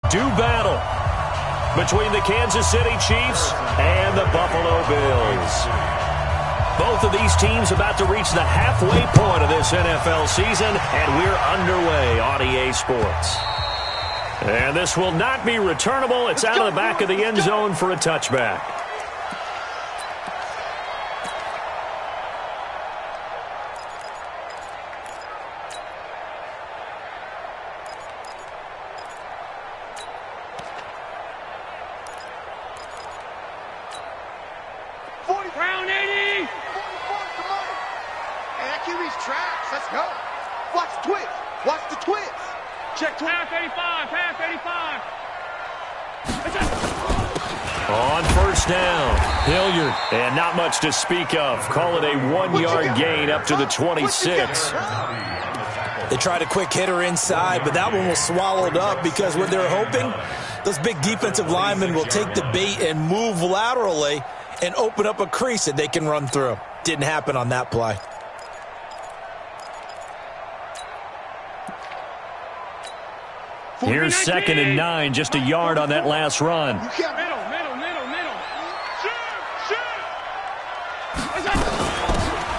Do battle between the Kansas City Chiefs and the Buffalo Bills. Both of these teams about to reach the halfway point of this NFL season, and we're underway on EA Sports. And this will not be returnable. It's out of the back of the end zone for a touchback. On first down, Hilliard, and not much to speak of. Call it a 1-yard gain up to the 26. They tried a quick hitter inside, but that one was swallowed up because what they're hoping, those big defensive linemen will take the bait and move laterally and open up a crease that they can run through. Didn't happen on that play. Here's 2nd and 9, just a yard on that last run.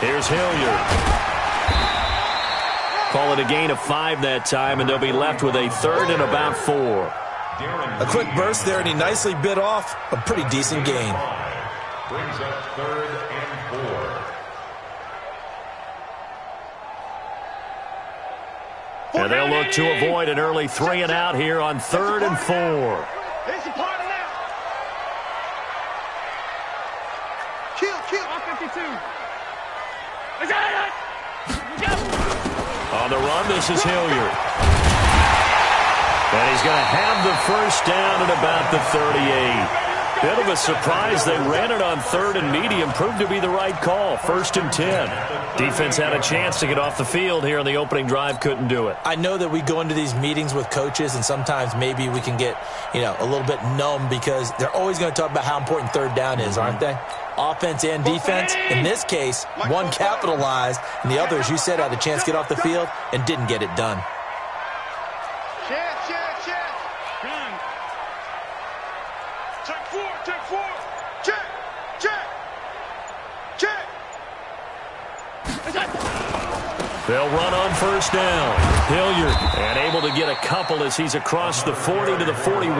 Here's Hilliard. Call it a gain of 5 that time, and they'll be left with a 3rd and about 4. A quick burst there, and he nicely bit off a pretty decent gain. Brings up 3rd and 4. And they'll look to avoid an early 3 and out here on 3rd and 4. On the run, this is Hilliard. And he's going to have the first down at about the 38. Bit of a surprise. They ran it on 3rd and medium. Proved to be the right call. 1st and 10. Defense had a chance to get off the field here on the opening drive. Couldn't do it. I know that we go into these meetings with coaches, and sometimes maybe we can get, a little bit numb because they're always going to talk about how important 3rd down is, aren't they? Offense and defense. In this case, one capitalized, and the other, as you said, had a chance to get off the field and didn't get it done. They'll run on first down. Hilliard, and able to get a couple as he's across the 40 to the 41.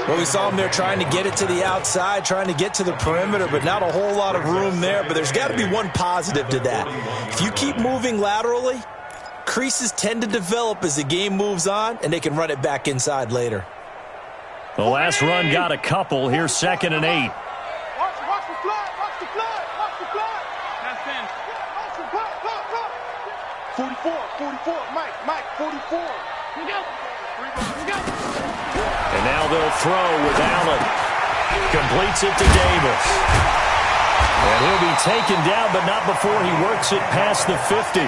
Well, we saw him there trying to get it to the outside, trying to get to the perimeter, but not a whole lot of room there. But there's got to be one positive to that. If you keep moving laterally, creases tend to develop as the game moves on, and they can run it back inside later. The last run got a couple. Here's 2nd and 8. Mike, 44. And now they'll throw with Allen. Completes it to Davis. And he'll be taken down, but not before he works it past the 50.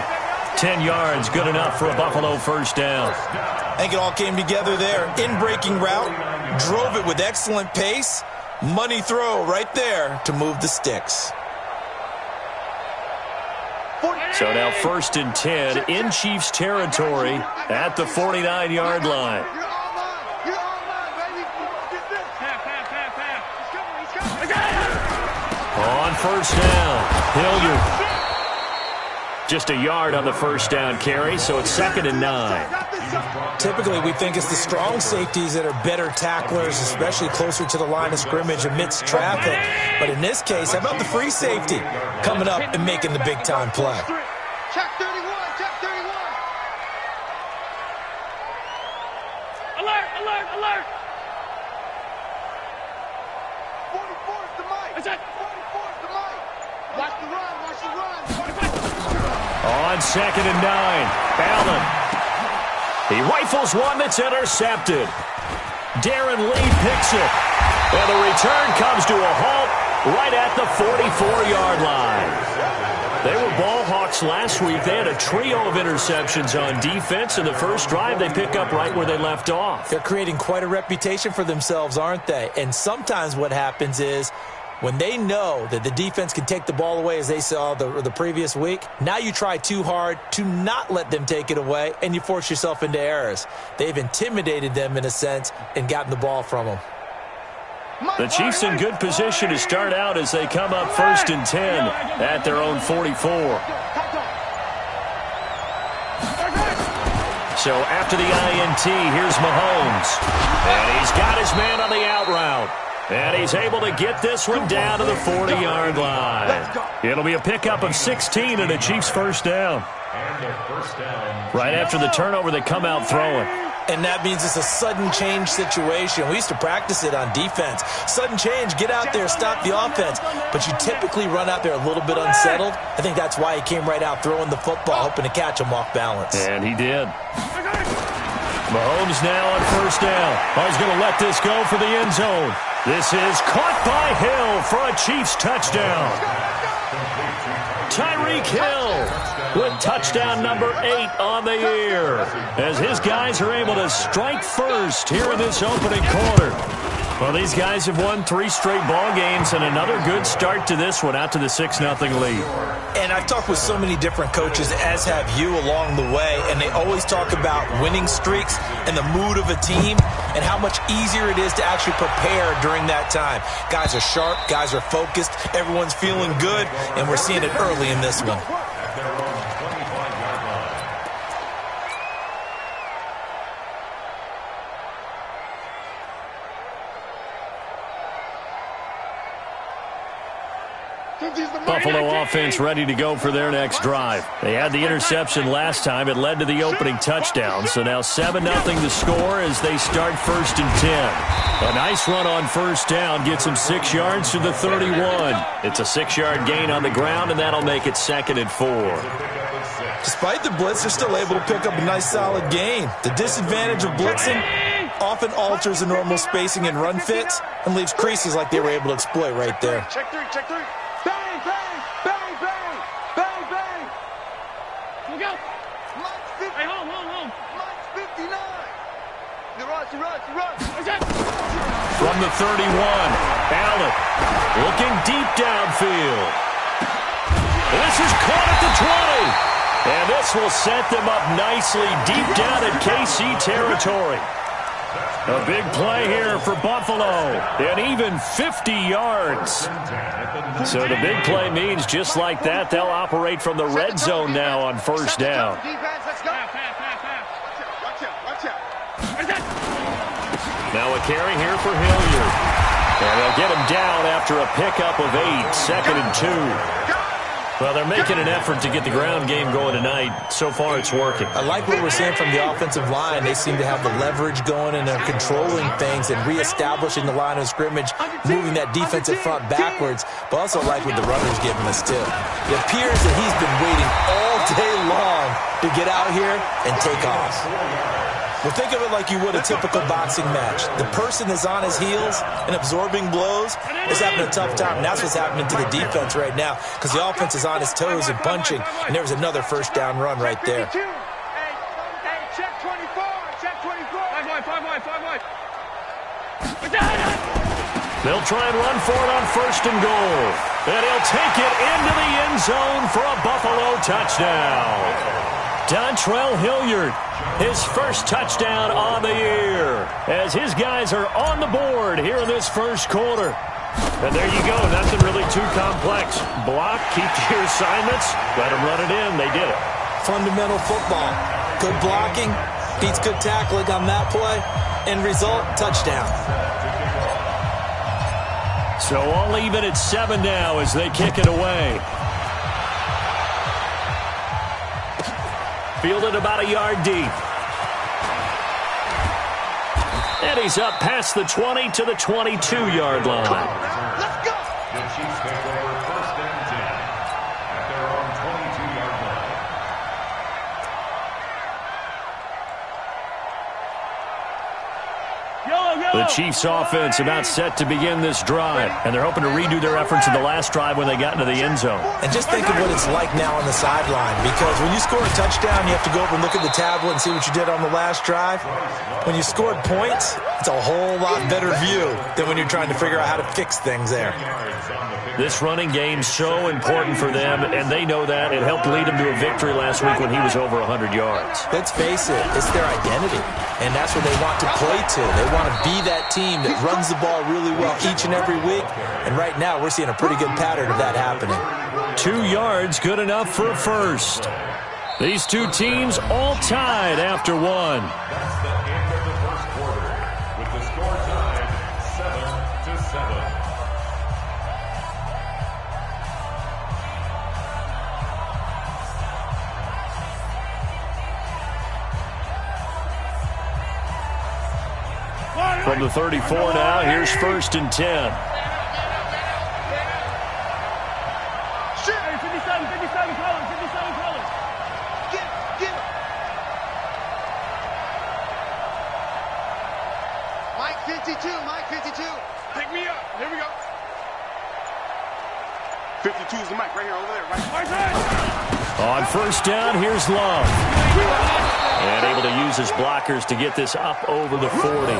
10 yards, good enough for a Buffalo first down. I think it all came together there. In-breaking route, drove it with excellent pace. Money throw right there to move the sticks. So now 1st and 10 in Chiefs territory at the 49-yard line. On first down, Hilliard. Just a yard on the first down carry, so it's 2nd and 9. Typically, we think it's the strong safeties that are better tacklers, especially closer to the line of scrimmage amidst traffic. But in this case, how about the free safety coming up and making the big-time play? Check 31, check 31. Alert, alert, alert. 44 is the mic. 44 is the mic. Watch the run, watch the run. On 2nd and 9, Allen. He rifles one that's intercepted. Darren Lee picks it. And the return comes to a halt right at the 44-yard line. They were ball hawks last week. They had a trio of interceptions on defense. In the first drive, they pick up right where they left off. They're creating quite a reputation for themselves, aren't they? And sometimes what happens is When they know that the defense can take the ball away as they saw the previous week, now you try too hard to not let them take it away, and you force yourself into errors. They've intimidated them in a sense and gotten the ball from them. The Chiefs in good position to start out as they come up 1st and 10 at their own 44. So after the INT, here's Mahomes. And he's got his man on the out route. And he's able to get this one down to the 40-yard line. It'll be a pickup of 16 and a Chiefs first down. Right after the turnover, they come out throwing. And that means it's a sudden change situation. We used to practice it on defense. Sudden change, get out there, stop the offense. But you typically run out there a little bit unsettled. I think that's why he came right out throwing the football, hoping to catch him off balance. And he did. Mahomes now on 1st down. Oh, he's going to let this go for the end zone. This is caught by Hill for a Chiefs touchdown. Tyreek Hill with touchdown number 8 on the year as his guys are able to strike first here in this opening quarter. Well, these guys have won 3 straight ball games and another good start to this one out to the 6-0 lead. And I've talked with so many different coaches, as have you along the way, and they always talk about winning streaks and the mood of a team and how much easier it is to actually prepare during that time. Guys are sharp, guys are focused, everyone's feeling good, and we're seeing it early in this one. Buffalo offense ready to go for their next drive. They had the interception last time. It led to the opening touchdown. So now 7-0 the score as they start 1st and 10. A nice run on 1st down gets them 6 yards to the 31. It's a 6-yard gain on the ground, and that'll make it 2nd and 4. Despite the blitz, they're still able to pick up a nice solid gain. The disadvantage of blitzing often alters the normal spacing and run fits and leaves creases like they were able to exploit right there. Check 3, check 3. Bang, bang, bang, bang, bang, bang. Look out. Mike's 50. Hey, home. Mike's 59. He runs. From the 31, Allen looking deep downfield. This is caught at the 20. And this will set them up nicely deep down in KC territory. A big play here for Buffalo, and even 50 yards. So the big play means just like that, they'll operate from the red zone now on 1st down. Now a carry here for Hilliard. And they'll get him down after a pickup of 8, 2nd and 2. Well, they're making an effort to get the ground game going tonight. So far, it's working. I like what we're seeing from the offensive line. They seem to have the leverage going, and they're controlling things and reestablishing the line of scrimmage, moving that defensive front backwards, but also like what the runner's giving us, too. It appears that he's been waiting all day long to get out here and take off. Well, think of it like you would a typical boxing match. The person is on his heels and absorbing blows is having a tough time, and that's what's happening to the defense right now because the offense is on his toes and punching, and there was another 1st down run right there. Hey, check 24, check 24. 5 wide. They'll try and run for it on 1st and goal. And he'll take it into the end zone for a Buffalo touchdown. Dontrell Hilliard, his first touchdown on the year, as his guys are on the board here in this 1st quarter. And there you go, nothing really too complex. Block, keep to your assignments, let them run it in. They did it. Fundamental football. Good blocking, beats good tackling on that play. End result, touchdown. So all even at 7 now as they kick it away. Fielded about a yard deep. And he's up past the 20 to the 22-yard line. Let's go. The Chiefs take over 1st and 10 at their own 22-yard line. The Chiefs offense about set to begin this drive, and they're hoping to redo their efforts in the last drive when they got into the end zone. And just think of what it's like now on the sideline, because when you score a touchdown, you have to go over and look at the tablet and see what you did on the last drive. When you scored points, It's a whole lot better view than when you're trying to figure out how to fix things there. This running game's so important for them, and they know that. It helped lead them to a victory last week when he was over 100 yards. Let's face it, it's their identity, and that's what they want to play to. They want to be that team that runs the ball really well each and every week, and right now we're seeing a pretty good pattern of that happening. 2 yards, good enough for a first. These two teams all tied after one. That's the end of the first quarter, with the score tied 7-7. From the 34 now, here's 1st and 10. Mike 52, Mike 52. Pick me up. Here we go. 52 is the mic right here, over there, right? On 1st down, here's Love. And able to use his blockers to get this up over the 40.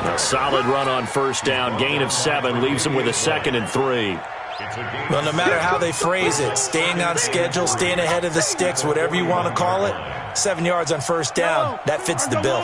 A solid run on 1st down. Gain of 7 leaves him with a 2nd and 3. Well, no matter how they phrase it, staying on schedule, staying ahead of the sticks, whatever you want to call it, 7 yards on 1st down, that fits the bill.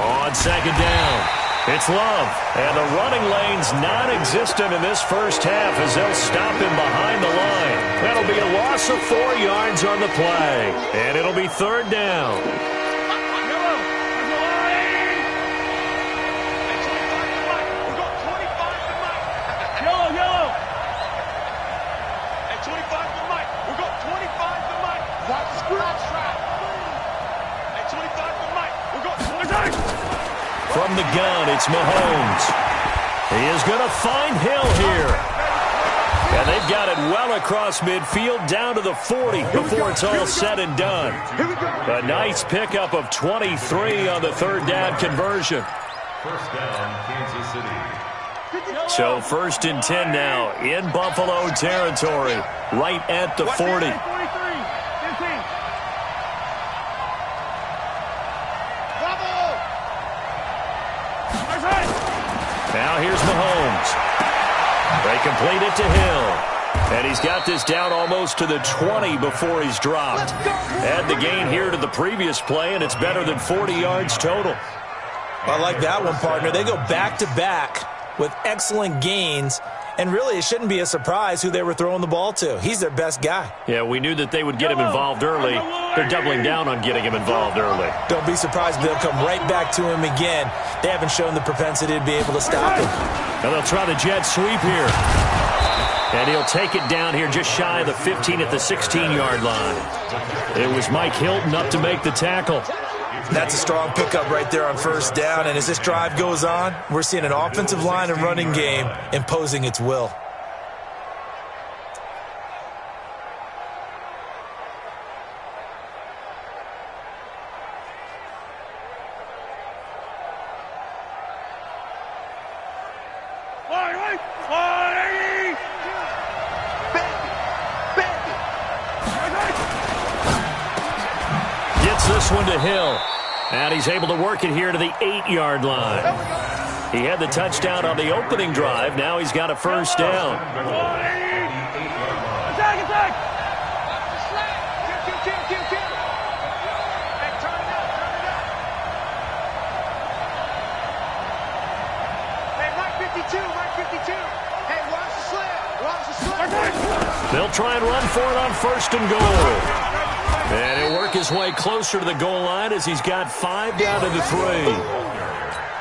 On 2nd down, it's Love. And the running lane's non-existent in this first half as they'll stop him behind the line. That'll be a loss of 4 yards on the play. And it'll be 3rd down. From the gun, it's Mahomes. He is going to find Hill here. And they've got it well across midfield down to the 40 before it's all said and done. A nice pickup of 23 on the 3rd down conversion. 1st down, Kansas City. So 1st and 10 now in Buffalo territory, right at the 40. Now here's Mahomes. They complete it to Hill. And he's got this down almost to the 20 before he's dropped. Add the gain here to the previous play, and it's better than 40 yards total. I like that one, partner. They go back-to-back with excellent gains. And really, it shouldn't be a surprise who they were throwing the ball to. He's their best guy. Yeah, we knew that they would get him involved early. They're doubling down on getting him involved early. Don't be surprised if they'll come right back to him again. They haven't shown the propensity to be able to stop him. And they'll try the jet sweep here. And he'll take it down here just shy of the 15 at the 16-yard line. It was Mike Hilton up to make the tackle. That's a strong pickup right there on 1st down. And as this drive goes on, we're seeing an offensive line and running game imposing its will. Gets this one to Hill. And he's able to work it here to the 8-yard line. He had the touchdown on the opening drive. Now he's got a 1st down. Attack! Hey, Mike 52, Mike 52. Hey, watch the slip. Watch the slip. They'll try and run for it on 1st and goal. And he'll work his way closer to the goal line as he's got 5 down to the 3.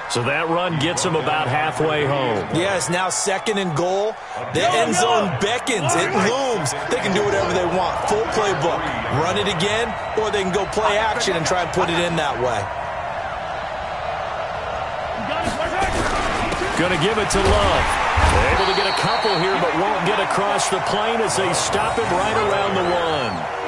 So that run gets him about halfway home. Yes, now 2nd and goal. The end zone beckons. It looms. They can do whatever they want. Full playbook. Run it again, or they can go play action and try and put it in that way. Going to give it to Love. They're able to get a couple here, but won't get across the plane as they stop him right around the 1.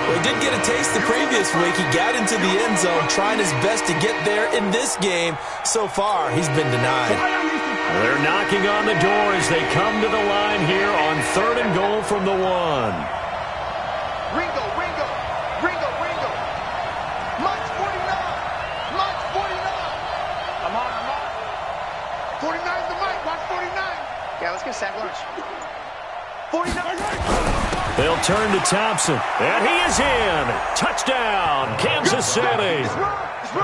Well, he did get a taste the previous week. He got into the end zone, trying his best to get there in this game. So far, he's been denied. They're knocking on the door as they come to the line here on 3rd and goal from the 1. Ringo. Mike 49. Mike 49. I'm on. 49's the Mike. Watch 49. Yeah, let's get sack lunch. 49. They'll turn to Thompson. And he is in. Touchdown, Kansas City.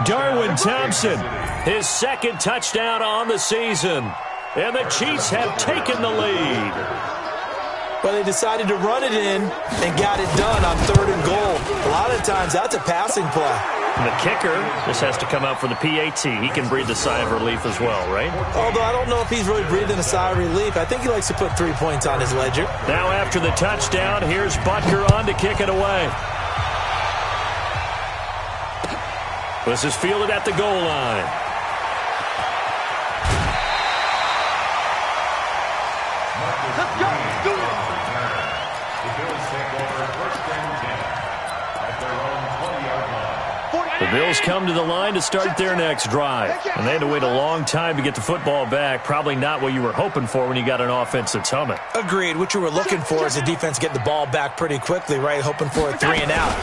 Darwin Thompson, his 2nd touchdown on the season. And the Chiefs have taken the lead. Well, they decided to run it in and got it done on 3rd and goal. A lot of times, that's a passing play. And the kicker just has to come out for the PAT. He can breathe a sigh of relief as well, right? Although I don't know if he's really breathing a sigh of relief. I think he likes to put 3 points on his ledger. Now after the touchdown, here's Butker on to kick it away. This is fielded at the goal line. Let's go. Do it. The Bills take over 1st and 10 at their own 20-yard line. The Bills come to the line to start their next drive. And they had to wait a long time to get the football back. Probably not what you were hoping for when you got an offense that's humming. Agreed. What you were looking for is the defense getting the ball back pretty quickly, right? Hoping for a 3 and out.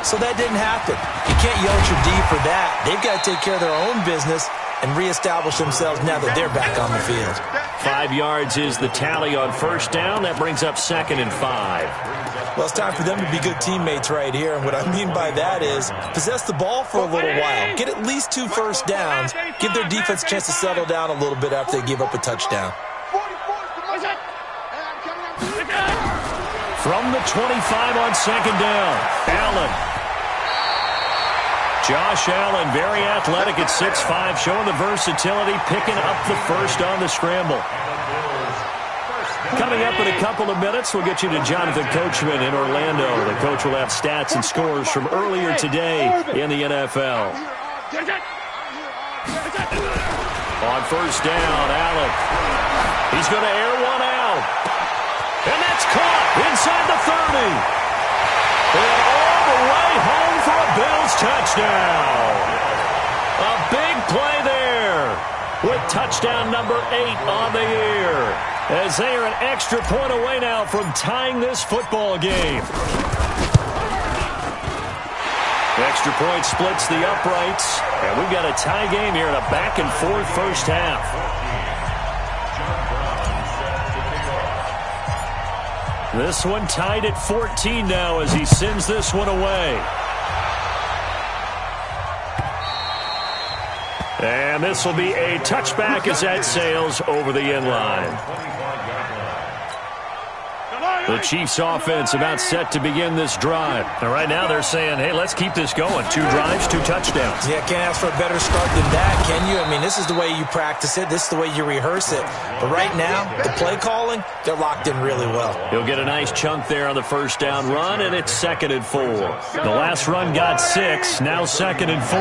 So that didn't happen. You can't yell at your D for that. They've got to take care of their own business and reestablish themselves now that they're back on the field. 5 yards is the tally on 1st down. That brings up 2nd and 5. Well, it's time for them to be good teammates right here. And what I mean by that is possess the ball for a little while. Get at least 2 first downs. Give their defense a chance to settle down a little bit after they give up a touchdown. From the 25 on 2nd down, Allen. Josh Allen, very athletic at 6'5", showing the versatility, picking up the 1st on the scramble. Coming up in a couple of minutes, we'll get you to Jonathan Coachman in Orlando. The coach will have stats and scores from earlier today in the NFL. On 1st down, Allen. He's going to air one out. And that's caught inside the 30. And all the way home for a Bills touchdown. A big play there with touchdown number 8 on the year. As they are an extra point away now from tying this football game. Extra point splits the uprights. And we've got a tie game here in a back-and-forth 1st half. This one tied at 14 now as he sends this one away. And this will be a touchback as that sails over the end line. The Chiefs offense about set to begin this drive. And right now they're saying, hey, let's keep this going. 2 drives, 2 touchdowns. Yeah, can't ask for a better start than that, can you? I mean, this is the way you practice it. This is the way you rehearse it. But right now, the play calling, they're locked in really well. He'll get a nice chunk there on the 1st down run, and it's 2nd and 4. The last run got 6, now 2nd and 4.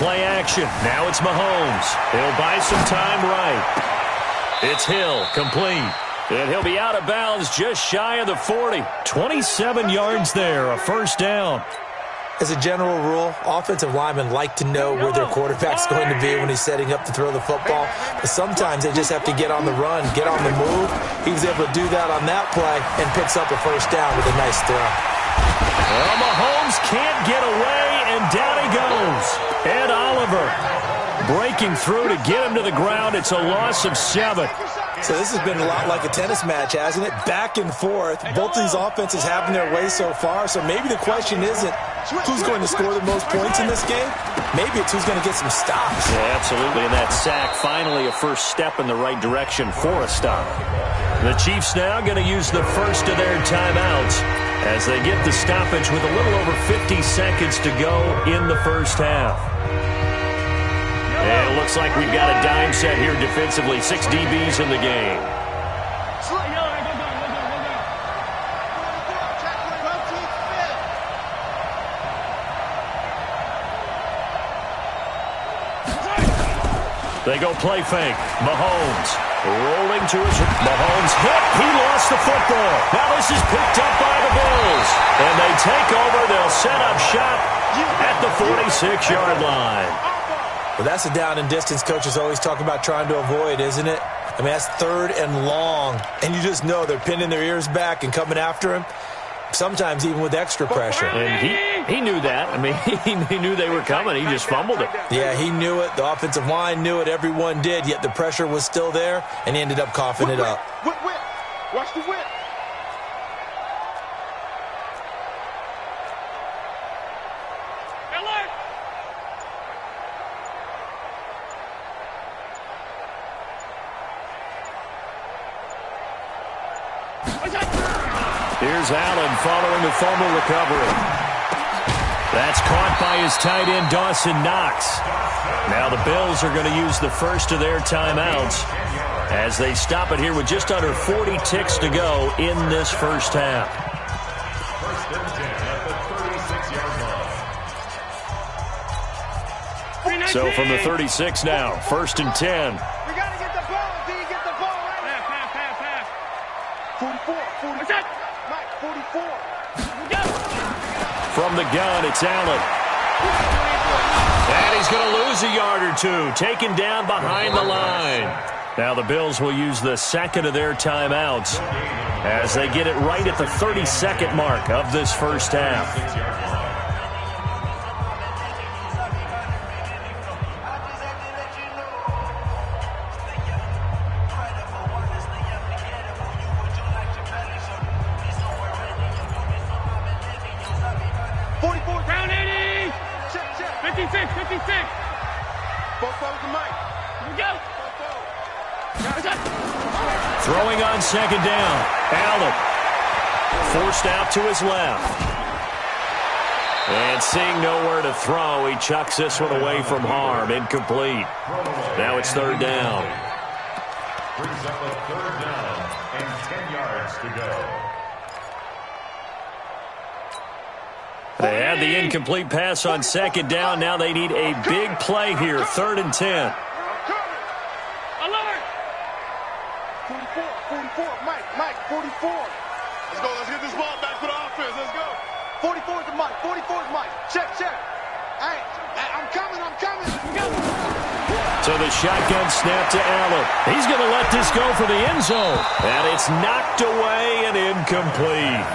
Play action. Now it's Mahomes. He'll buy some time right. It's Hill, complete. And he'll be out of bounds just shy of the 40. 27 yards there, a 1st down. As a general rule, offensive linemen like to know where their quarterback's going to be when he's setting up to throw the football. But sometimes they just have to get on the run, get on the move. He was able to do that on that play and picks up a 1st down with a nice throw. Well, Mahomes can't get away, and down he goes. Ed Oliver breaking through to get him to the ground. It's a loss of 7. So this has been a lot like a tennis match, hasn't it? Back and forth. Both of these offenses having their way so far. So maybe the question isn't who's going to score the most points in this game. Maybe it's who's going to get some stops. Yeah, absolutely. And that sack, finally a first step in the right direction for a stop. The Chiefs now going to use the first of their timeouts as they get the stoppage with a little over 50 seconds to go in the 1st half. And it looks like we've got a dime set here defensively. 6 DBs in the game. They go play fake. Mahomes rolling to his... Mahomes hit. He lost the football. Now this is picked up by the Bills. And they take over. They'll set up shop at the 46-yard line. Well, that's a down and distance coaches always talk about trying to avoid, isn't it? I mean, that's 3rd and long, and you just know they're pinning their ears back and coming after him, sometimes even with extra pressure. And he knew that. I mean, he knew they were coming. He just fumbled it. Yeah, he knew it. The offensive line knew it. Everyone did, yet the pressure was still there, and he ended up coughing it up. Whip. Watch the whip. Here's Allen following the fumble recovery. That's caught by his tight end, Dawson Knox. Now the Bills are going to use the first of their timeouts as they stop it here with just under 40 ticks to go in this first half. First and 10 at the 36-yard line. So from the 36 now, 1st and 10. We got to get the ball. Do you get the ball right? Pass. 44. What's that? Mike, 44. From the gun, it's Allen. And he's going to lose a yard or two, taken down behind the line. Now the Bills will use the second of their timeouts as they get it right at the 32nd mark of this first half. Throwing on second down. Allen forced out to his left. And seeing nowhere to throw, he chucks this one away from harm. Incomplete. Now it's 3rd down. Brings up a 3rd down and 10 yards to go. They had the incomplete pass on second down. Now they need a big play here. 3rd and 10. 44. Mike, 44. Let's go. Let's get this ball back for the offense. Let's go. 44 to Mike. 44 to Mike. Check. Hey, I'm coming. So the shotgun snap to Allen. He's going to let this go for the end zone. And it's knocked away and incomplete.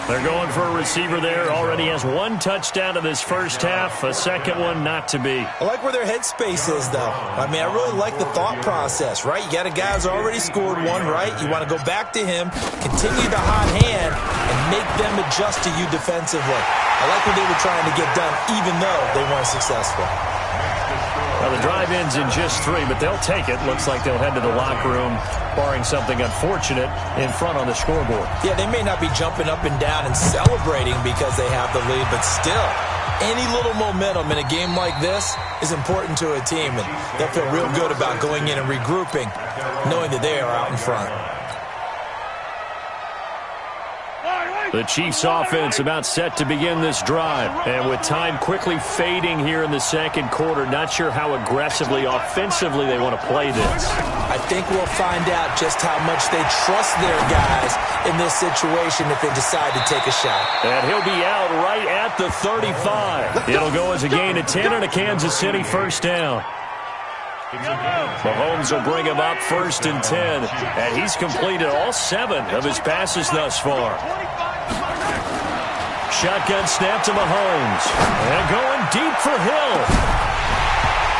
They're going for a receiver there. Already has 1 touchdown in this first half. A second one not to be. I like where their headspace is, though. I mean, I really like the thought process, right? You got a guy who's already scored 1, right? You want to go back to him, continue the hot hand, and make them adjust to you defensively. I like what they were trying to get done, even though they weren't successful. Well, the drive ends in just 3, but they'll take it. Looks like they'll head to the locker room, barring something unfortunate in front on the scoreboard. Yeah, they may not be jumping up and down and celebrating because they have the lead, but still, any little momentum in a game like this is important to a team, and they'll feel real good about going in and regrouping, knowing that they are out in front. The Chiefs offense about set to begin this drive. And with time quickly fading here in the second quarter, not sure how aggressively, offensively they want to play this. I think we'll find out just how much they trust their guys in this situation if they decide to take a shot. And he'll be out right at the 35. It'll go as a gain of 10 and a Kansas City first down. Mahomes will bring him up 1st and 10. And he's completed all 7 of his passes thus far. Shotgun snap to Mahomes. And going deep for Hill.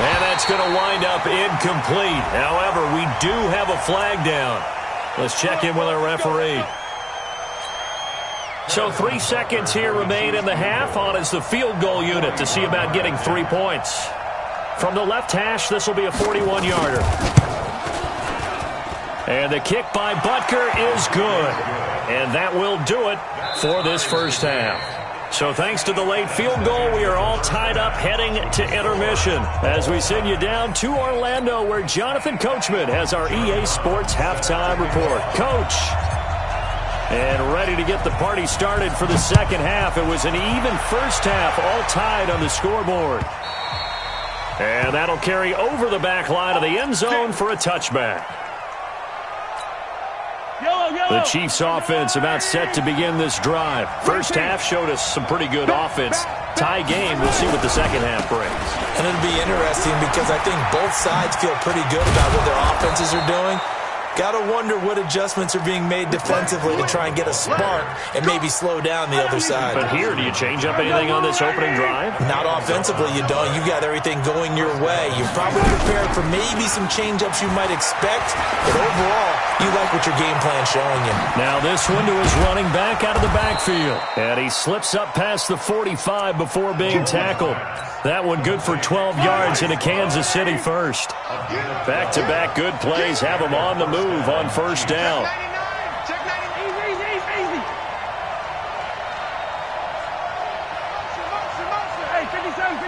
And that's going to wind up incomplete. However, we do have a flag down. Let's check in with our referee. So 3 seconds here remain in the half. On is the field goal unit to see about getting 3 points. From the left hash, this will be a 41-yarder. And the kick by Butker is good. And that will do it for this first half. So thanks to the late field goal, we are all tied up heading to intermission as we send you down to Orlando where Jonathan Coachman has our EA Sports halftime report. Coach. And ready to get the party started for the second half. It was an even first half, all tied on the scoreboard. And that'll carry over the back line of the end zone for a touchback. The Chiefs offense about set to begin this drive. First half showed us some pretty good offense. tie game. We'll see what the second half brings. And it'll be interesting because I think both sides feel pretty good about what their offenses are doing. Got to wonder what adjustments are being made defensively to try and get a spark and maybe slow down the other side. But here, do you change up anything on this opening drive? Not offensively, you don't. You got everything going your way. You're probably prepared for maybe some change-ups you might expect, but overall, you like what your game plan's showing you. Now this one to his running back out of the backfield. And he slips up past the 45 before being tackled. That one good for 12 yards into Kansas City first. Back-to-back good plays have him on the move on first down. Check 99. Easy. Motion. Hey, 57.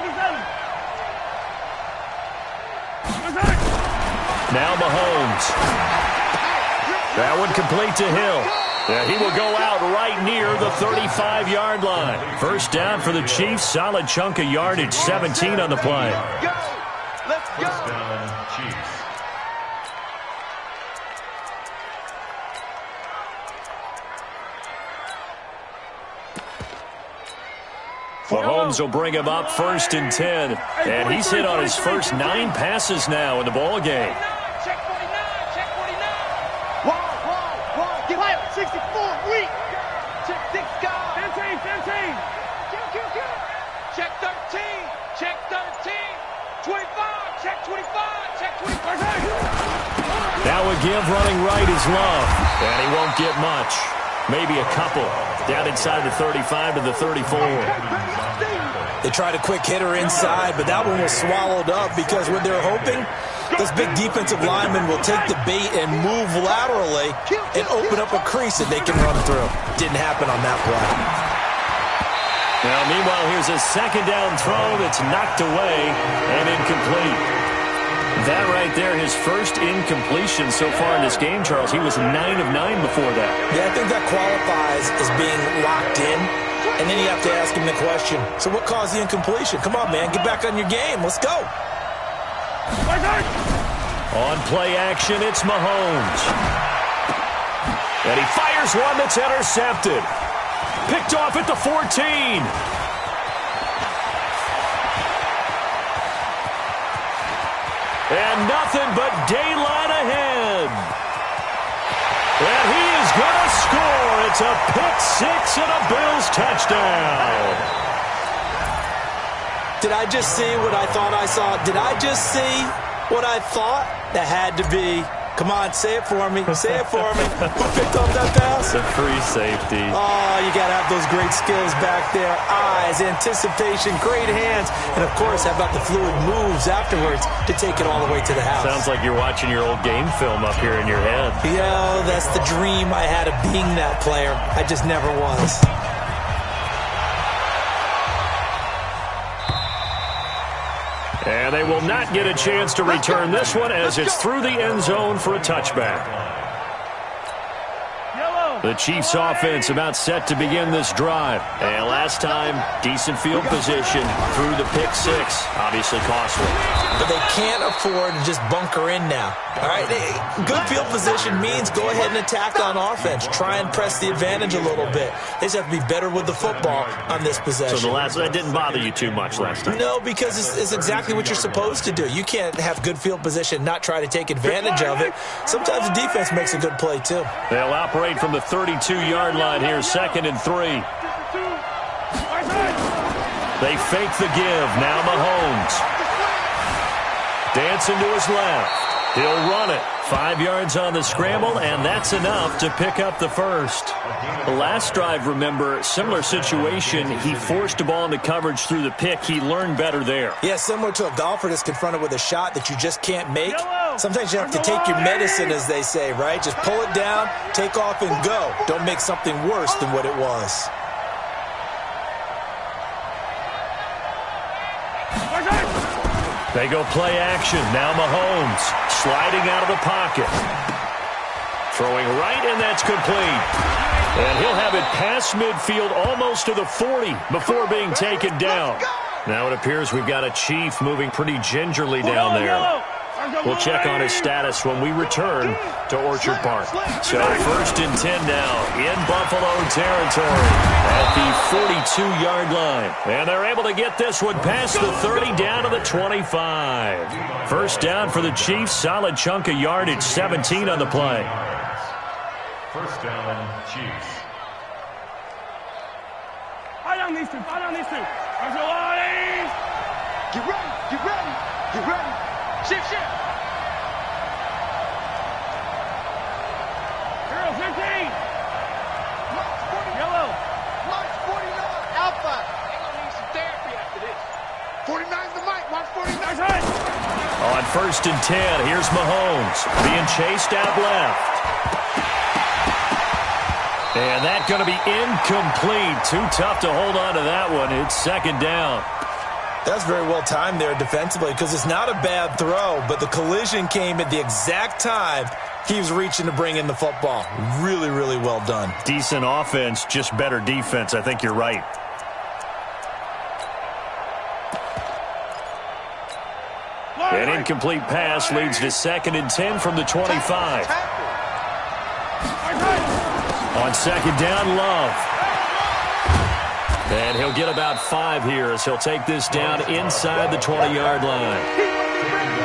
Now Mahomes. That one complete to Hill. Yeah, he will go out right near the 35-yard line. First down for the Chiefs. Solid chunk of yardage, 17 on the play. Let's go. First down, Chiefs. Mahomes will bring him up first and 10. And he's hit on his first 9 passes now in the ball game. Check 49. Wall. Get higher. 64. Weak. Check 6 guys. 15. Check 13. Check 13. 25. Check 25. Check 25. That would give running right his love. And he won't get much. Maybe a couple. Down inside the 35 to the 34. They tried a quick hitter inside, but that one was swallowed up because what they're hoping, this big defensive lineman will take the bait and move laterally and open up a crease that they can run through. Didn't happen on that play. Now, meanwhile, here's a second down throw that's knocked away and incomplete. That right there, his first incompletion so far in this game, Charles. He was 9 of 9 before that. Yeah, I think that qualifies as being locked in. And then you have to ask him the question, so what caused the incompletion? Come on, man, get back on your game. Let's go. On play action, it's Mahomes. And he fires one that's intercepted. Picked off at the 14. And nothing but daylight ahead. And he is going to score. It's a pick six and a Bills touchdown. Did I just see what I thought I saw? Did I just see what I thought? That had to be. Come on, say it for me. Say it for me. Who picked up that pass? The free safety. Oh, you got to have those great skills back there. Eyes, anticipation, great hands. And, of course, how about the fluid moves afterwards to take it all the way to the house? Sounds like you're watching your old game film up here in your head. Yeah, that's the dream I had of being that player. I just never was. And they will not get a chance to return this one as it's through the end zone for a touchback. The Chiefs offense about set to begin this drive. And last time, decent field position through the pick six. Obviously costly. But they can't afford to just bunker in now. All right, good field position means go ahead and attack on offense. Try and press the advantage a little bit. They just have to be better with the football on this possession. So that didn't bother you too much last time? No, because it's exactly what you're supposed to do. You can't have good field position and not try to take advantage of it. Sometimes the defense makes a good play, too. They'll operate from the 32-yard line here, 2nd and 3. They fake the give. Now Mahomes. Dancing to his left. He'll run it. 5 yards on the scramble, and that's enough to pick up the first. The last drive, remember, similar situation. He forced a ball into coverage through the pick. He learned better there. Yeah, similar to a golfer that's confronted with a shot that you just can't make. Sometimes you have to take your medicine, as they say, right? Just pull it down, take off, and go. Don't make something worse than what it was. They go play action. Now Mahomes sliding out of the pocket. Throwing right, and that's complete. And he'll have it past midfield almost to the 40 before being taken down. Now it appears we've got a Chief moving pretty gingerly down there. We'll check on his status when we return to Orchard Park. So 1st and 10 now in Buffalo territory at the 42-yard line. And they're able to get this one past the 30 down to the 25. First down for the Chiefs. Solid chunk of yardage. 17 on the play. First down, Chiefs. Fire down these two. Fire down these two. Get ready. Get ready. Get ready. Shift, shift. 0-15. March 40. Yellow. March 49. Alpha. They're going to need some therapy after this. 49's the mic. March 49. On 1st and 10, here's Mahomes being chased out left. And that's going to be incomplete. Too tough to hold on to that one. It's 2nd down. That's very well timed there defensively because it's not a bad throw, but the collision came at the exact time he was reaching to bring in the football. Really, really well done. Decent offense, just better defense. I think you're right. An incomplete pass leads to 2nd and 10 from the 25. On 2nd down, Love. And he'll get about 5 here as he'll take this down inside the 20-yard line.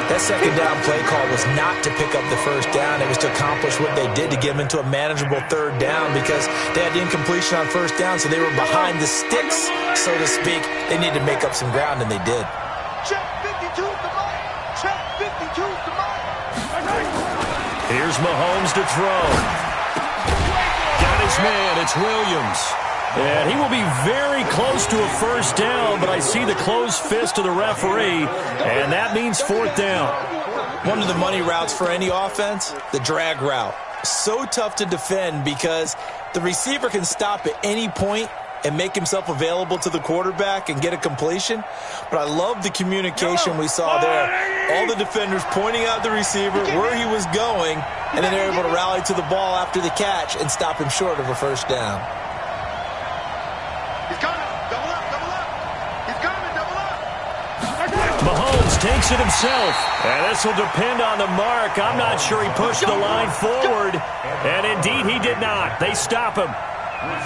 That 2nd down play call was not to pick up the 1st down. It was to accomplish what they did to get them into a manageable 3rd down because they had the incompletion on 1st down, so they were behind the sticks, so to speak. They needed to make up some ground, and they did. Check 52 to Mike. Check 52 to Mike. Here's Mahomes to throw. Got his man. It's Williams. And he will be very close to a 1st down, but I see the closed fist of the referee, and that means 4th down. One of the money routes for any offense, the drag route. So tough to defend because the receiver can stop at any point and make himself available to the quarterback and get a completion. But I love the communication we saw there. All the defenders pointing out the receiver, where he was going, and then they're able to rally to the ball after the catch and stop him short of a 1st down. He's coming. Double up. Double up. He's coming. Double up. Mahomes takes it himself. And this will depend on the mark. I'm not sure he pushed the line forward. And indeed, he did not. They stop him.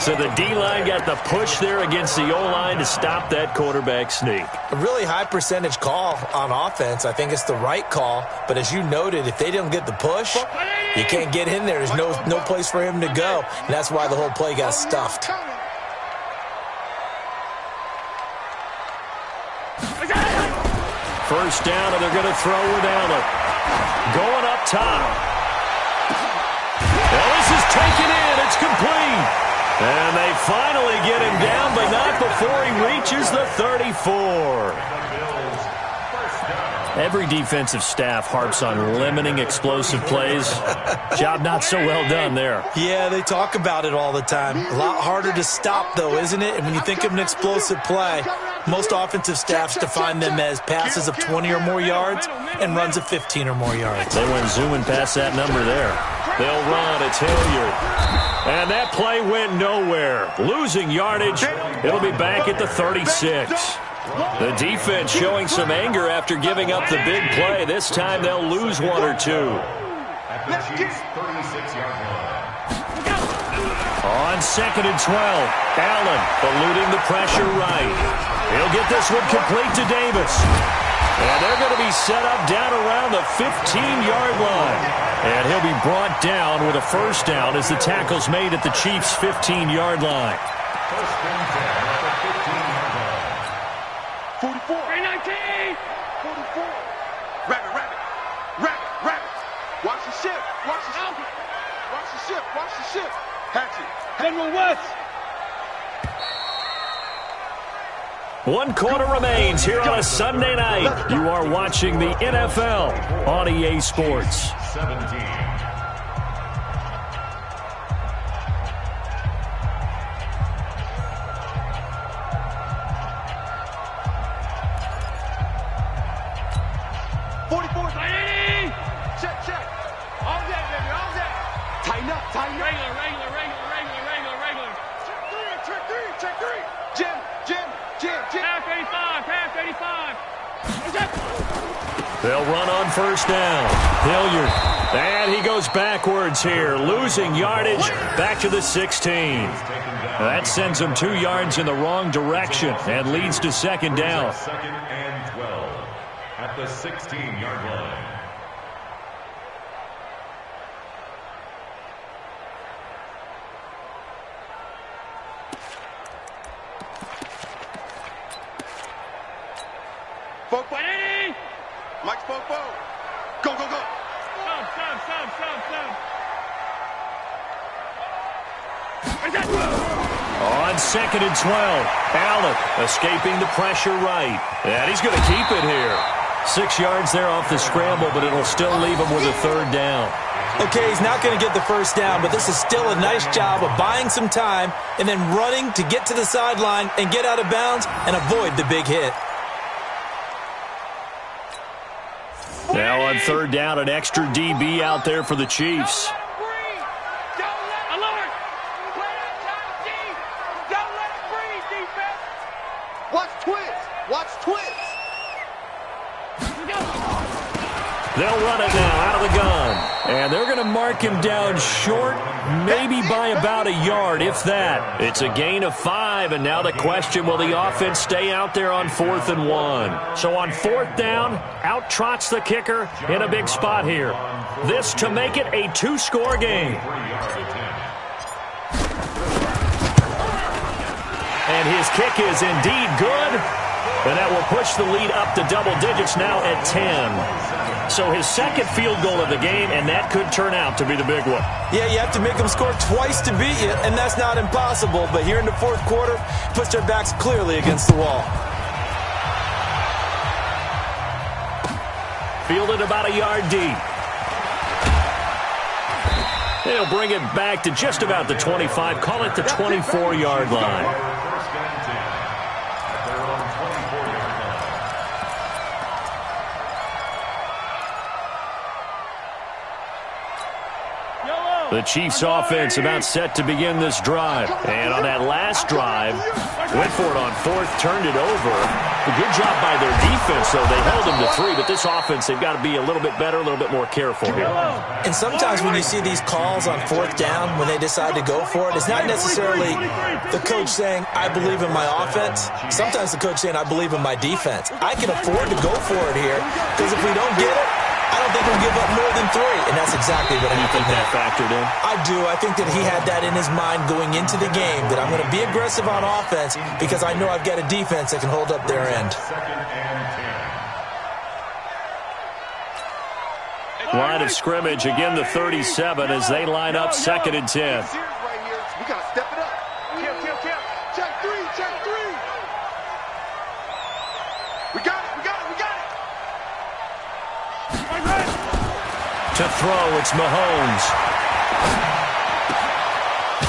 So the D-line got the push there against the O-line to stop that quarterback sneak. A really high percentage call on offense. I think it's the right call. But as you noted, if they don't get the push, you can't get in there. There's no place for him to go. And that's why the whole play got stuffed. First down, and they're going to throw with Allen. Going up top. Well, this is taken in. It's complete. And they finally get him down, but not before he reaches the 34. Every defensive staff harps on limiting explosive plays. Job not so well done there. Yeah, they talk about it all the time. A lot harder to stop, though, isn't it? And when you think of an explosive play, most offensive staffs define them as passes of 20 or more yards and runs of 15 or more yards. They went zooming past that number there. They'll run. It's Hilliard. And that play went nowhere. Losing yardage. It'll be back at the 36. The defense showing some anger after giving up the big play. This time they'll lose 1 or 2. At the Chiefs' 36-yard line. On 2nd and 12, Allen eluding the pressure right. He'll get this one complete to Davis. And they're going to be set up down around the 15-yard line. And he'll be brought down with a 1st down as the tackle's made at the Chiefs' 15-yard line. First and 10 at the 15-yard line. 44. 319. 44. Rabbit, rabbit. Rabbit, rabbit. Watch the ship. Watch the ship. Watch the ship. Watch the ship. Hatchet. General West. 1 quarter remains here on a Sunday night. You are watching the NFL on EA Sports. 17. Check, check. All that, baby, all that. Tighten up, tighten up. Regular. Check three. Jim. Pass 85. They'll run on first down. Hilliard. And he goes backwards here, losing yardage back to the 16. That sends him 2 yards in the wrong direction and leads to second down. Second and 12 at the 16-yard line. Mike's Fofo. Go, go, go. On second and 12, Allen escaping the pressure right. And he's going to keep it here. 6 yards there off the scramble, but it'll still leave him with a third down. Okay, he's not going to get the first down, but this is still a nice job of buying some time and then running to get to the sideline and get out of bounds and avoid the big hit. Now on third down, an extra DB out there for the Chiefs. Watch twins. Watch twins. They'll run it now out of the gun. And they're going to mark him down short, maybe by about a yard, if that. It's a gain of 5, and now the question, will the offense stay out there on 4th and 1? So on 4th down, out trots the kicker in a big spot here. This to make it a 2-score game. And his kick is indeed good. And that will push the lead up to double digits now at 10. So his second field goal of the game, and that could turn out to be the big one. Yeah, you have to make them score twice to beat you, and that's not impossible. But here in the fourth quarter, puts their backs clearly against the wall. Fielded about a yard deep. They'll bring it back to just about the 25. Call it the 24-yard line. The Chiefs offense about set to begin this drive. And on that last drive, went for it on 4th, turned it over. A good job by their defense, though. They held them to 3, but this offense, they've got to be a little bit better, a little bit more careful here. And sometimes when you see these calls on 4th down, when they decide to go for it, it's not necessarily the coach saying, I believe in my offense. Sometimes the coach saying, I believe in my defense. I can afford to go for it here, because if we don't get it, I don't think we'll give up more than 3, and that's exactly what happened. You think that factored in? I do. I think that he had that in his mind going into the game, that I'm going to be aggressive on offense because I know I've got a defense that can hold up their end. Line of scrimmage, again the 37 as they line up 2nd and 10. We got to step it up. Kill. Check 3. We got it. To throw, it's Mahomes.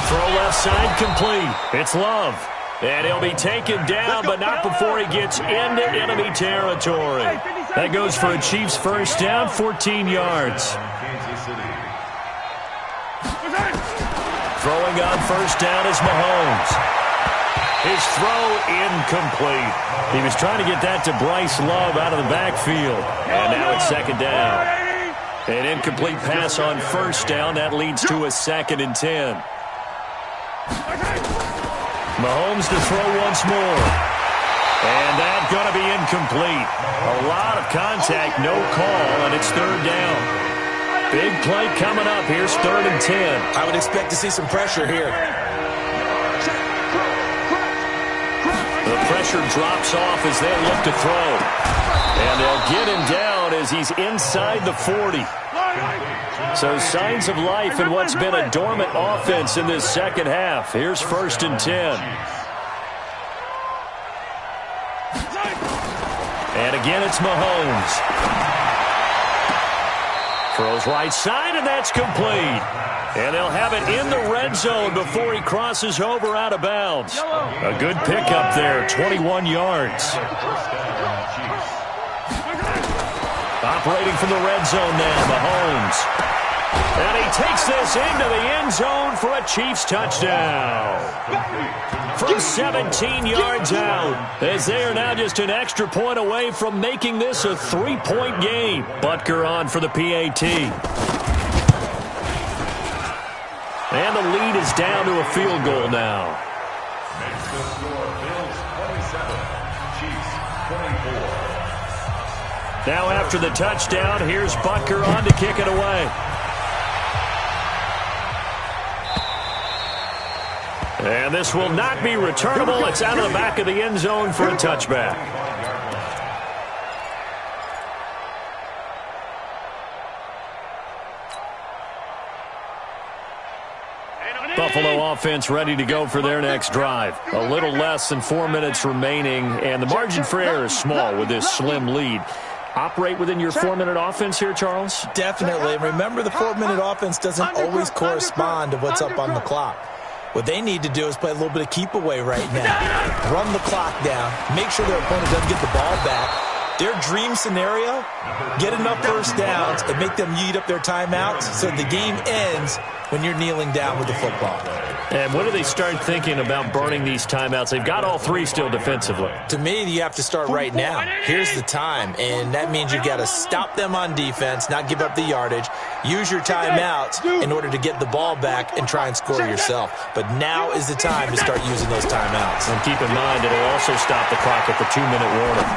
Throw left side complete. It's Love. And he'll be taken down, but not before he gets into enemy territory. That goes for a Chiefs first down, 14 yards. Throwing on first down is Mahomes. His throw incomplete. He was trying to get that to Bryce Love out of the backfield. And now it's 2nd down. An incomplete pass on first down. That leads to a 2nd and 10. Mahomes to throw once more. And that's going to be incomplete. A lot of contact, no call, and it's 3rd down. Big play coming up. Here's 3rd and 10. I would expect to see some pressure here. The pressure drops off as they look to throw. And they'll get him down as he's inside the 40. So signs of life in what's been a dormant offense in this second half. Here's 1st and 10. And again, it's Mahomes. Throws right side, and that's complete. And they'll have it in the red zone before he crosses over out of bounds. A good pickup there, 21 yards. Operating from the red zone now, Mahomes. And he takes this into the end zone for a Chiefs touchdown. From 17 yards out, as they are now just an extra point away from making this a 3-point game. Butker on for the PAT. And the lead is down to a field goal now. Makes the score Bills 27, Chiefs 24. Now after the touchdown, here's Butker on to kick it away. And this will not be returnable. It's out of the back of the end zone for a touchback. Buffalo offense ready to go for their next drive. A little less than 4 minutes remaining, and the margin for error is small with this slim lead. Operate within your 4-minute offense here, Charles? Definitely. And remember, the 4-minute offense doesn't always correspond to what's up on the clock. What they need to do is play a little bit of keep away right now. Run the clock down. Make sure their opponent doesn't get the ball back. Their dream scenario, get enough first downs and make them eat up their timeouts so the game ends when you're kneeling down with the football. And when do they start thinking about burning these timeouts? They've got all three still defensively. To me, you have to start right now. Here's the time, and that means you've got to stop them on defense, not give up the yardage, use your timeouts in order to get the ball back and try and score yourself. But now is the time to start using those timeouts. And keep in mind, it'll also stop the clock at the 2-minute warning.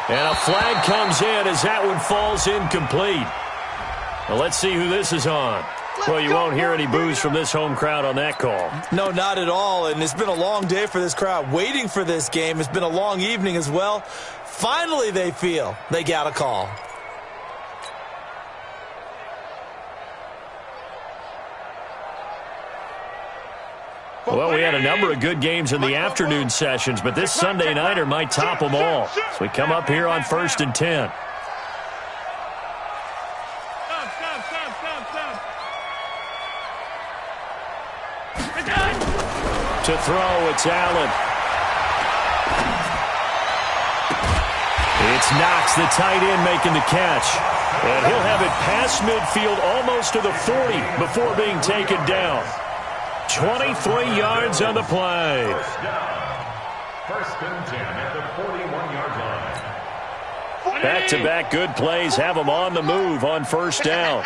And a flag comes in as that one falls incomplete. Well, let's see who this is on. Well, you won't hear any boos from this home crowd on that call. No, not at all. And it's been a long day for this crowd waiting for this game. It's been a long evening as well. Finally, they feel they got a call. Well, we had a number of good games in the afternoon sessions, but this Sunday nighter might top them all. So we come up here on 1st and 10. To throw, it's Allen. It's Knox, the tight end, making the catch. And he'll have it past midfield almost to the 40 before being taken down. 23 yards on the play. First and 10 at the 41-yard line. Back-to-back good plays have them on the move on first down.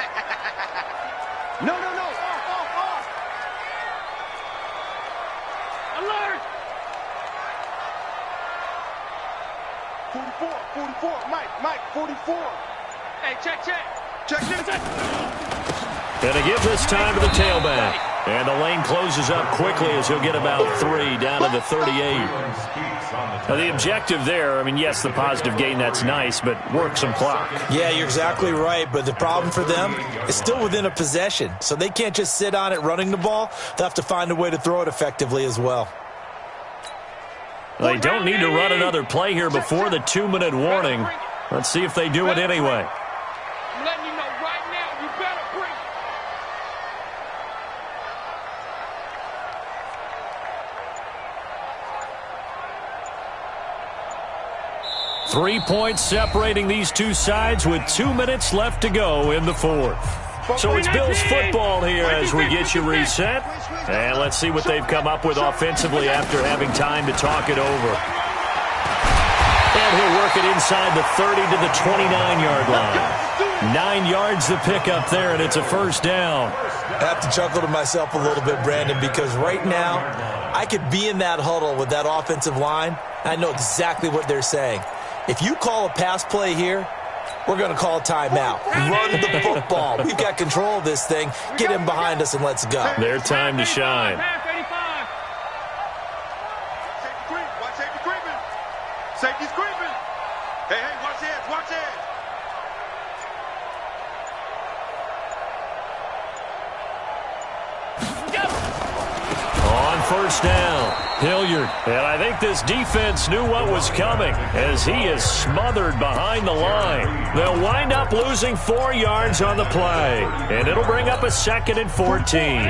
No. Off. Alert! 44. Mike, 44. Hey, check. Gonna give this time to the tailback. And the lane closes up quickly as he'll get about 3 down to the 38. Now, the objective there, I mean, yes, the positive gain, that's nice, but work some clock. Yeah, you're exactly right, but the problem for them is still within a possession, so they can't just sit on it running the ball. They'll have to find a way to throw it effectively as well. They don't need to run another play here before the 2-minute warning. Let's see if they do it anyway. I'm letting you know right now, you better bring it. 3 points separating these two sides with 2 minutes left to go in the fourth. So it's Bills football here as we get you reset. And let's see what they've come up with offensively after having time to talk it over. And he'll work it inside the 30 to the 29-yard line. 9 yards to pick up there, and it's a first down. I have to chuckle to myself a little bit, Brandon, because right now I could be in that huddle with that offensive line. I know exactly what they're saying. If you call a pass play here, we're going to call a timeout. Run the football. We've got control of this thing. Get him behind us and let's go. Their time to shine. Safety's creeping. Hey, watch the edge. On first down, Hilliard. And I think this defense knew what was coming as he is smothered behind the line. They'll wind up losing 4 yards on the play. And it'll bring up a 2nd and 14. 44.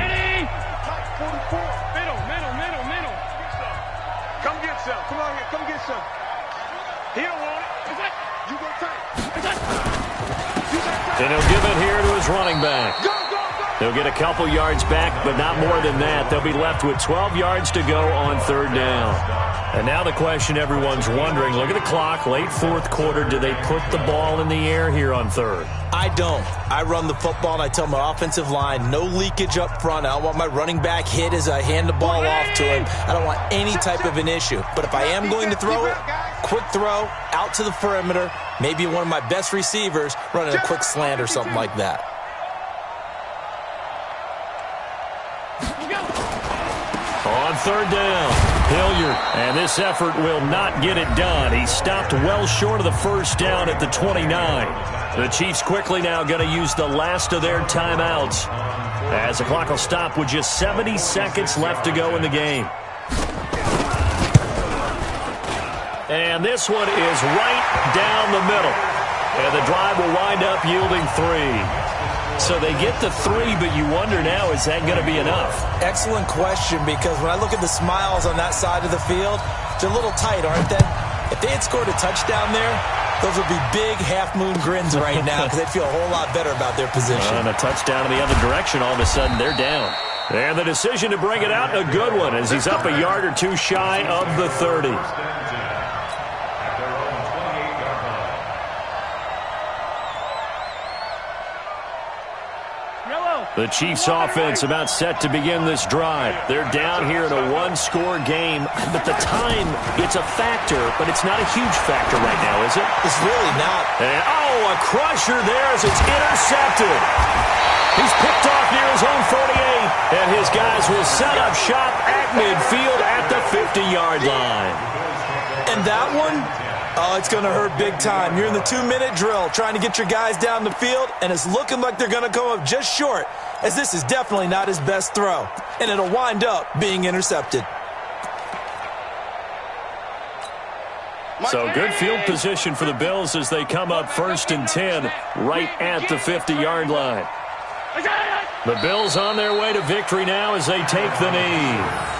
Middle. Come get some. Come on here. Come get some. He don't want it. You go tight. And he'll give it here to his running back. They'll get a couple yards back, but not more than that. They'll be left with 12 yards to go on third down. And now the question everyone's wondering, look at the clock, late fourth quarter. Do they put the ball in the air here on third? I don't. I run the football, and I tell my offensive line, no leakage up front. I don't want my running back hit as I hand the ball off to him. I don't want any type of an issue. But if I am going to throw it, quick throw, out to the perimeter, maybe one of my best receivers running a quick slant or something like that. On third down, Hilliard, and this effort will not get it done. He stopped well short of the first down at the 29. The Chiefs quickly now going to use the last of their timeouts as the clock will stop with just 70 seconds left to go in the game. And this one is right down the middle. And the drive will wind up yielding 3. So they get the 3, but you wonder now, is that going to be enough? Excellent question, because when I look at the smiles on that side of the field, they're a little tight, aren't they? If they had scored a touchdown there, those would be big half-moon grins right now because they'd feel a whole lot better about their position. And a touchdown in the other direction, all of a sudden they're down. And the decision to bring it out, a good one, as he's up a yard or two shy of the 30. The Chiefs offense about set to begin this drive. They're down here in a one-score game, but the time, it's a factor, but it's not a huge factor right now, is it? It's really not. And, a crusher there as it's intercepted. He's picked off near his own 48, and his guys will set up shop at midfield at the 50-yard line. And that one, it's going to hurt big time. You're in the 2-minute drill trying to get your guys down the field, and it's looking like they're going to come up just short, as this is definitely not his best throw, and it'll wind up being intercepted. So good field position for the Bills as they come up 1st and 10 right at the 50-yard line. The Bills on their way to victory now as they take the knee.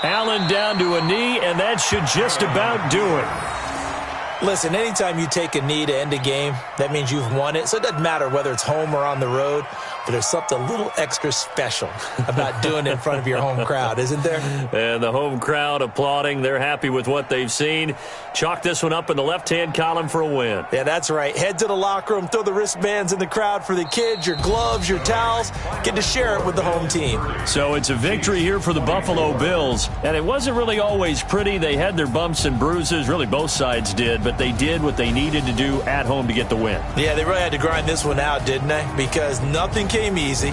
Allen down to a knee, and that should just about do it. Listen, anytime you take a knee to end a game, that means you've won it. So it doesn't matter whether it's home or on the road, but there's something a little extra special about doing it in front of your home crowd, isn't there? And the home crowd applauding. They're happy with what they've seen. Chalk this one up in the left-hand column for a win. Yeah, that's right. Head to the locker room, throw the wristbands in the crowd for the kids, your gloves, your towels. Get to share it with the home team. So it's a victory here for the Buffalo Bills. And it wasn't really always pretty. They had their bumps and bruises. Really, both sides did. But they did what they needed to do at home to get the win. Yeah, they really had to grind this one out, didn't they? Because nothing came easy.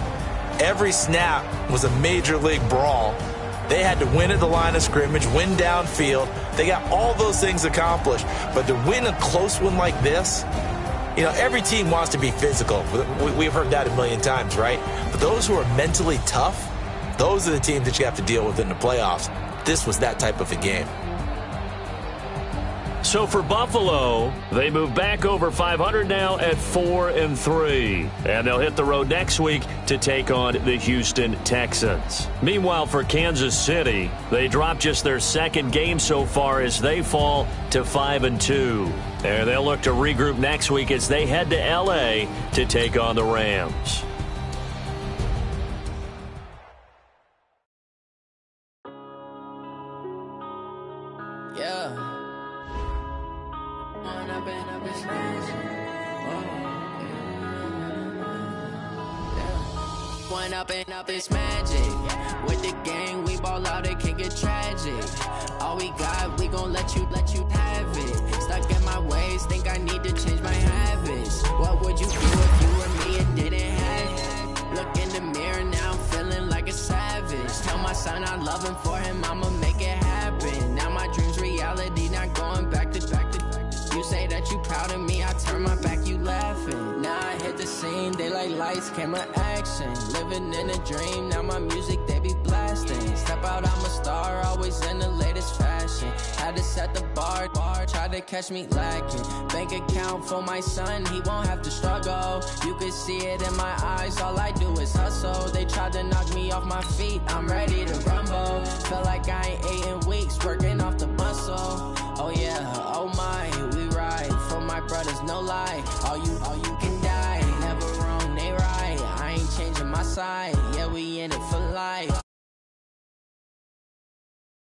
Every snap was a major league brawl. They had to win at the line of scrimmage, win downfield. They got all those things accomplished. But to win a close one like this, you know, every team wants to be physical. We've heard that a million times, right? But those who are mentally tough, those are the teams that you have to deal with in the playoffs. This was that type of a game. So for Buffalo, they move back over 500 now at 4-3. And they'll hit the road next week to take on the Houston Texans. Meanwhile, for Kansas City, they drop just their second game so far as they fall to 5-2. And they'll look to regroup next week as they head to L.A. to take on the Rams. Up it's magic. With the gang, we ball out, it can get tragic. All we got, we gon' let you have it. Stuck in my ways, think I need to change my habits. What would you do if you were me and didn't have it? Look in the mirror, now I'm feeling like a savage. Tell my son I love him, for him I'ma make it happen. Now my dream's reality, not going back to. You say that you proud of me, I turn my back, you lights, camera action. Living in a dream, now my music, they be blasting. Step out, I'm a star, always in the latest fashion. Had to set the bar, try to catch me lacking. Bank account for my son, he won't have to struggle. You can see it in my eyes, all I do is hustle. They tried to knock me off my feet, I'm ready to rumble. Feel like I ain't ate in weeks, working off the muscle. Oh yeah, oh my, we ride for my brothers, no lie. All you can die, never wrong, they right. I ain't changing my side.